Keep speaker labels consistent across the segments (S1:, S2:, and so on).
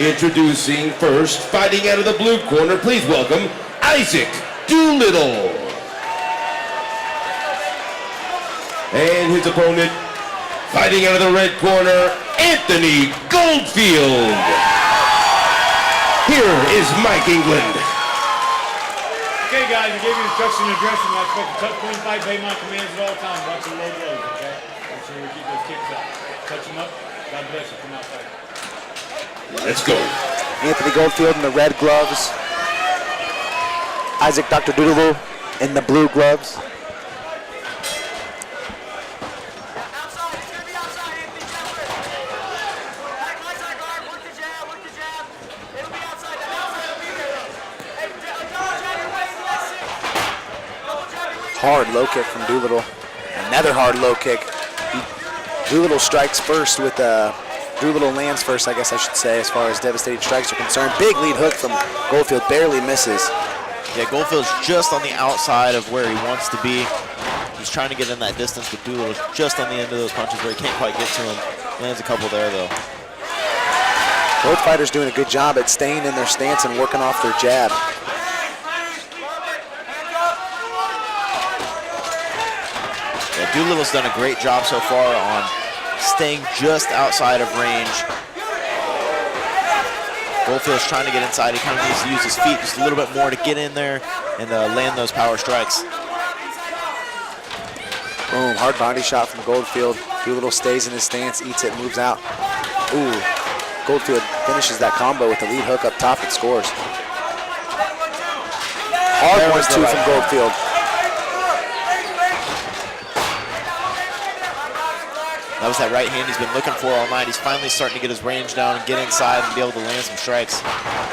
S1: Introducing first, fighting out of the blue corner, please welcome Isaac Doolittle. And his opponent, fighting out of the red corner, Anthony Goldfield. Here is Mike England.
S2: Okay, guys, I gave you instruction in the dressing room. I expect a tough, clean fight, obey my commands at all times. Watch the low blows, okay? Make sure you keep those kicks up. Touch them up. God bless you. Come out fighting.
S1: Let's go.
S3: Anthony Goldfield in the red gloves. Isaac Dr. Doolittle in the blue gloves. Hard low kick from Doolittle. Another hard low kick. Doolittle strikes first with Doolittle lands first, I guess I should say, as far as devastating strikes are concerned. Big lead hook from Goldfield, barely misses.
S4: Yeah, Goldfield's just on the outside of where he wants to be. He's trying to get in that distance, but Doolittle's just on the end of those punches where he can't quite get to him. Lands a couple there, though.
S3: Both fighters doing a good job at staying in their stance and working off their jab.
S4: Yeah, Doolittle's done a great job so far on staying just outside of range. Goldfield's trying to get inside. He kind of needs to use his feet just a little bit more to get in there and land those power strikes.
S3: Boom, hard body shot from Goldfield. Doolittle stays in his stance, eats it, moves out. Ooh, Goldfield finishes that combo with the lead hook up top and scores. Hard 1-2 from Goldfield.
S4: That was that right hand he's been looking for all night. He's finally starting to get his range down and get inside and be able to land some strikes.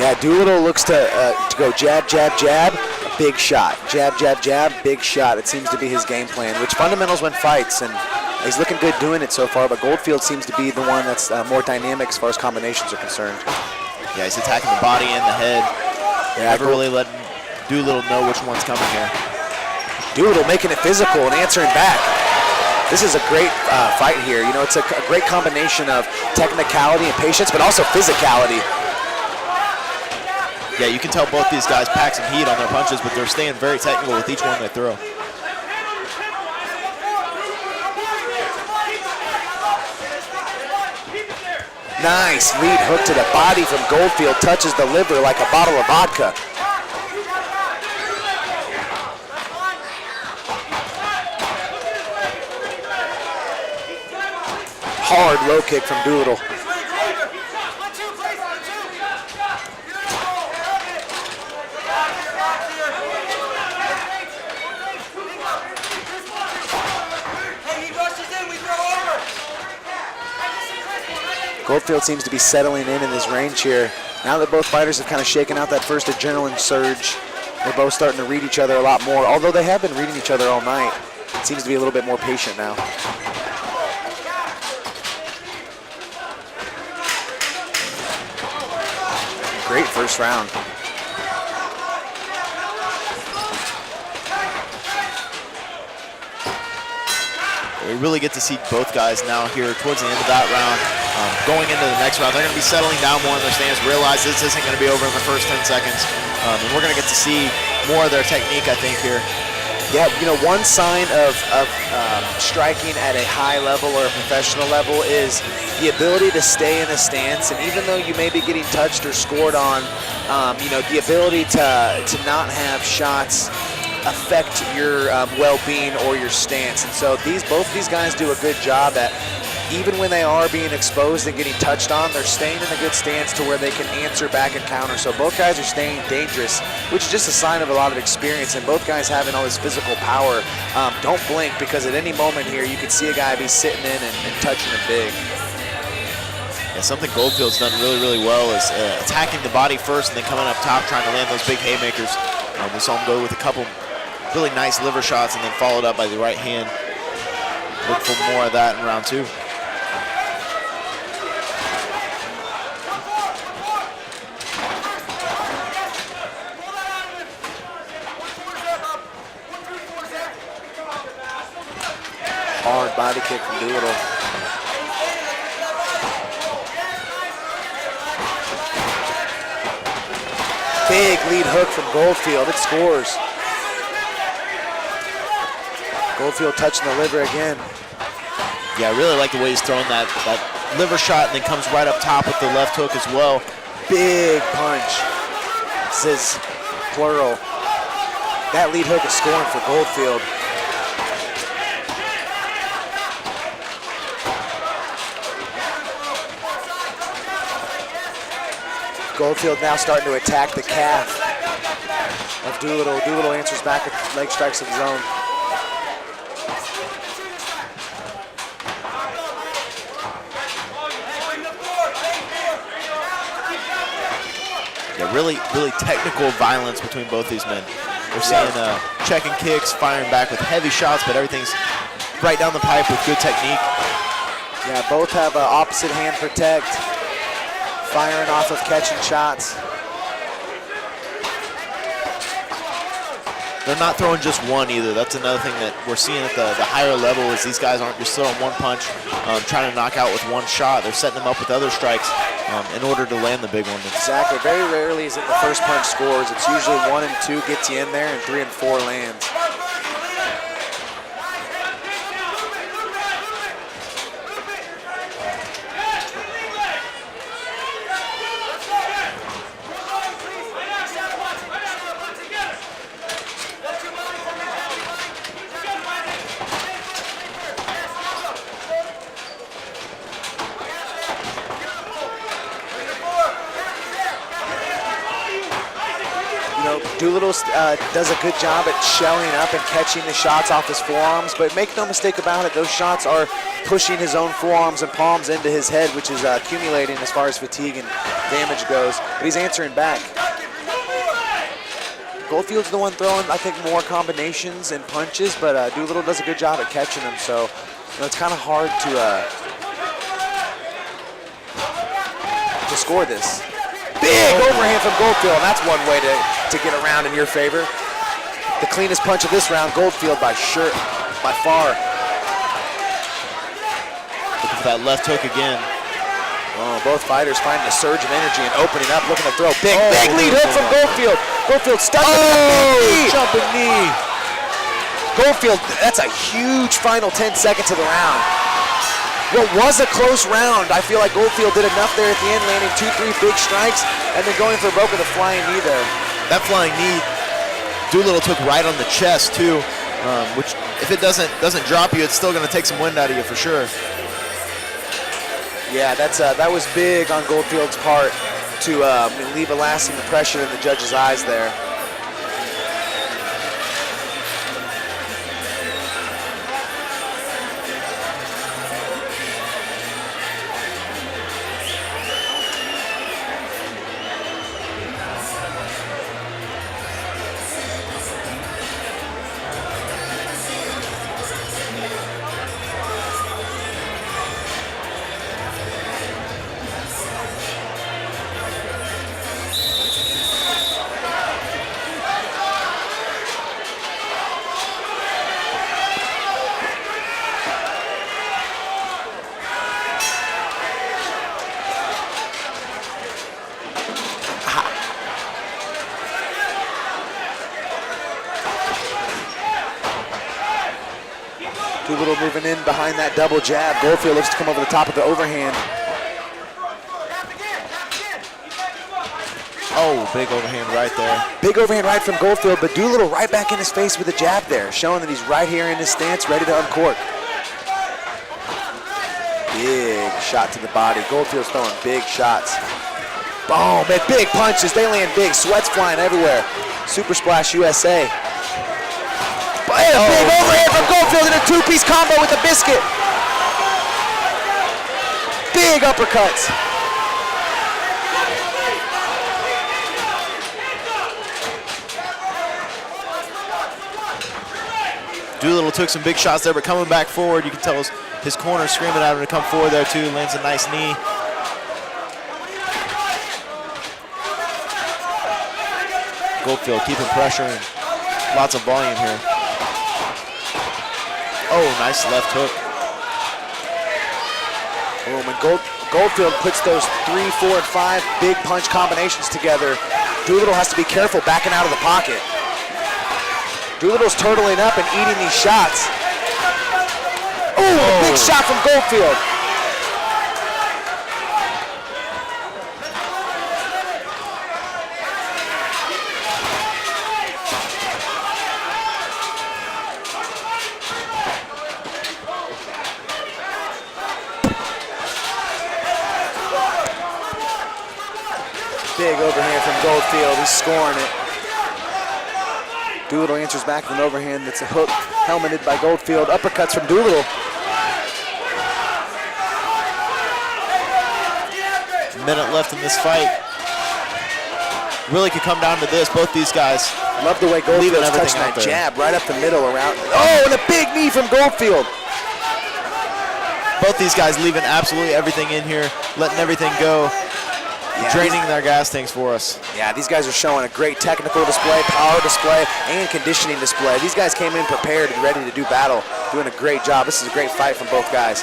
S3: Yeah, Doolittle looks to go jab, jab, jab, big shot. Jab, jab, jab, big shot. It seems to be his game plan, which fundamentals win fights, and he's looking good doing it so far, but Goldfield seems to be the one that's more dynamic as far as combinations are concerned.
S4: Yeah, he's attacking the body and the head.
S3: Yeah,
S4: never really letting Doolittle know which one's coming here.
S3: Doolittle making it physical and answering back. This is a great fight here. You know, it's a great combination of technicality and patience, but also physicality.
S4: Yeah, you can tell both these guys pack some heat on their punches, but they're staying very technical with each one they throw.
S3: Nice lead hook to the body from Goldfield. Touches the liver like a bottle of vodka. Hard low kick from Doolittle. Goldfield seems to be settling in his range here. Now that both fighters have kind of shaken out that first adrenaline surge, they're both starting to read each other a lot more. Although they have been reading each other all night, it seems to be a little bit more patient now. Great first round.
S4: We really get to see both guys now here towards the end of that round. Going into the next round, they're going to be settling down more in their stance, realize this isn't going to be over in the first 10 seconds. And we're going to get to see more of their technique, I think, here.
S3: Yeah, you know, one sign of striking at a high level or a professional level is the ability to stay in a stance, and even though you may be getting touched or scored on, you know, the ability to not have shots affect your well-being or your stance. And so both these guys do a good job at, even when they are being exposed and getting touched on, they're staying in a good stance to where they can answer back and counter. So both guys are staying dangerous, which is just a sign of a lot of experience, and both guys having all this physical power. Don't blink, because at any moment here you could see a guy be sitting in and touching him big.
S4: Yeah, something Goldfield's done really, really well is attacking the body first and then coming up top trying to land those big haymakers. We saw him go with a couple really nice liver shots and then followed up by the right hand. Look for more of that in round two.
S3: Hard body kick from Doolittle. Big lead hook from Goldfield. It scores. Goldfield touching the liver again.
S4: Yeah, I really like the way he's throwing that liver shot and then comes right up top with the left hook as well.
S3: Big punch. This is plural. That lead hook is scoring for Goldfield. Goldfield now starting to attack the calf of Doolittle. Doolittle answers back with leg strikes of his own.
S4: Yeah, really technical violence between both these men. We're seeing checking kicks, firing back with heavy shots, but everything's right down the pipe with good technique.
S3: Yeah, both have opposite hand protect, firing off of catching shots.
S4: They're not throwing just one either. That's another thing that we're seeing at the higher level is these guys aren't just throwing one punch, trying to knock out with one shot. They're setting them up with other strikes in order to land the big one.
S3: Exactly. Very rarely is it the first punch scores. It's usually 1 and 2 gets you in there and 3 and 4 lands. Doolittle does a good job at shelling up and catching the shots off his forearms, but make no mistake about it, those shots are pushing his own forearms and palms into his head, which is accumulating as far as fatigue and damage goes, but he's answering back. Goldfield's the one throwing, I think, more combinations and punches, but Doolittle does a good job at catching them, so it's kind of hard to score this. Big overhand from Goldfield, and that's one way to get around in your favor. The cleanest punch of this round, Goldfield by far.
S4: Looking for that left hook again.
S3: Oh, both fighters finding a surge of energy and opening up, looking to throw. Big lead hook from Goldfield. Goldfield stuck with
S4: jumping knee.
S3: Goldfield, that's a huge final 10 seconds of the round. What was a close round, I feel like Goldfield did enough there at the end, landing 2-3 big strikes, and then going for a broke with a flying knee there.
S4: That flying knee, Doolittle took right on the chest too, which if it doesn't drop you, it's still going to take some wind out of you for sure.
S3: Yeah, that was big on Goldfield's part to leave a lasting impression in the judge's eyes there. Doolittle moving in behind that double jab. Goldfield looks to come over the top of the overhand.
S4: Oh, big overhand right there.
S3: Big overhand right from Goldfield, but Doolittle right back in his face with a jab there, showing that he's right here in his stance, ready to uncork. Big shot to the body. Goldfield's throwing big shots. Boom, and big punches. They land big. Sweat's flying everywhere. Super Splash USA. And a big overhand from Goldfield in a two-piece combo with the biscuit. Big uppercuts.
S4: Doolittle took some big shots there, but coming back forward, you can tell his corner screaming at him to come forward there too. Lands a nice knee. Goldfield keeping pressure and lots of volume here. Oh, nice left hook.
S3: Boom, and Goldfield puts those 3, 4, and 5 big punch combinations together. Doolittle has to be careful backing out of the pocket. Doolittle's turtling up and eating these shots. Ooh, a big shot from Goldfield. Big overhand from Goldfield. He's scoring it. Doolittle answers back with an overhand that's a hook helmeted by Goldfield. Uppercuts from Doolittle.
S4: Minute left in this fight. Really could come down to this. Both these guys.
S3: Love the way Goldfield's touching that jab right up the middle around. Oh, and a big knee from Goldfield.
S4: Both these guys leaving absolutely everything in here, letting everything go. Draining their gas tanks for us.
S3: Yeah, these guys are showing a great technical display, power display, and conditioning display. These guys came in prepared and ready to do battle, doing a great job. This is a great fight from both guys.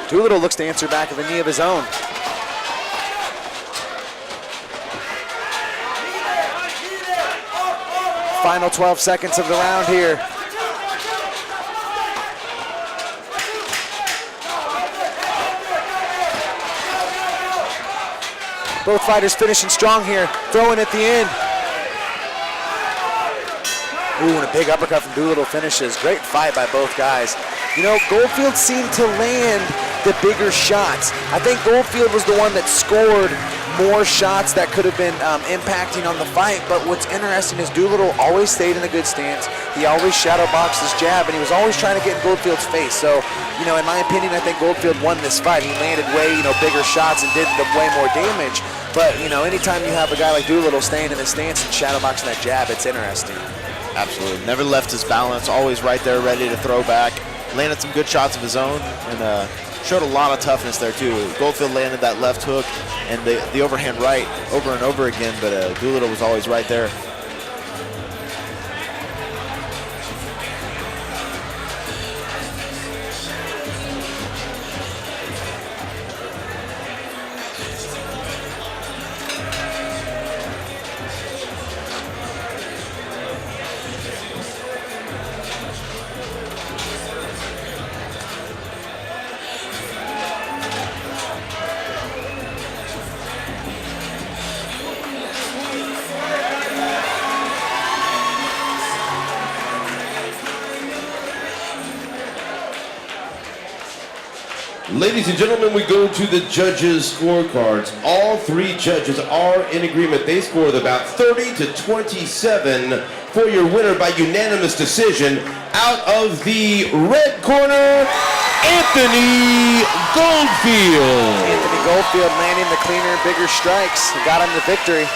S3: Doolittle looks to answer back with a knee of his own. Final 12 seconds of the round here. Both fighters finishing strong here, throwing at the end. Ooh, and a big uppercut from Doolittle finishes. Great fight by both guys. You know, Goldfield seemed to land the bigger shots. I think Goldfield was the one that scored more shots that could have been impacting on the fight, but what's interesting is Doolittle always stayed in a good stance. He always shadow boxed his jab, and he was always trying to get in Goldfield's face. So, you know, in my opinion, I think Goldfield won this fight. He landed way, bigger shots and did way more damage. But, anytime you have a guy like Doolittle staying in his stance and shadow boxing that jab, it's interesting.
S4: Absolutely. Never left his balance, always right there ready to throw back. Landed some good shots of his own, and showed a lot of toughness there too. Goldfield landed that left hook and the overhand right over and over again, but Doolittle was always right there.
S1: Ladies and gentlemen, we go to the judges' scorecards. All three judges are in agreement. They scored about 30-27 for your winner by unanimous decision. Out of the red corner, Anthony Goldfield.
S3: Anthony Goldfield landing the cleaner, bigger strikes. Got him the victory.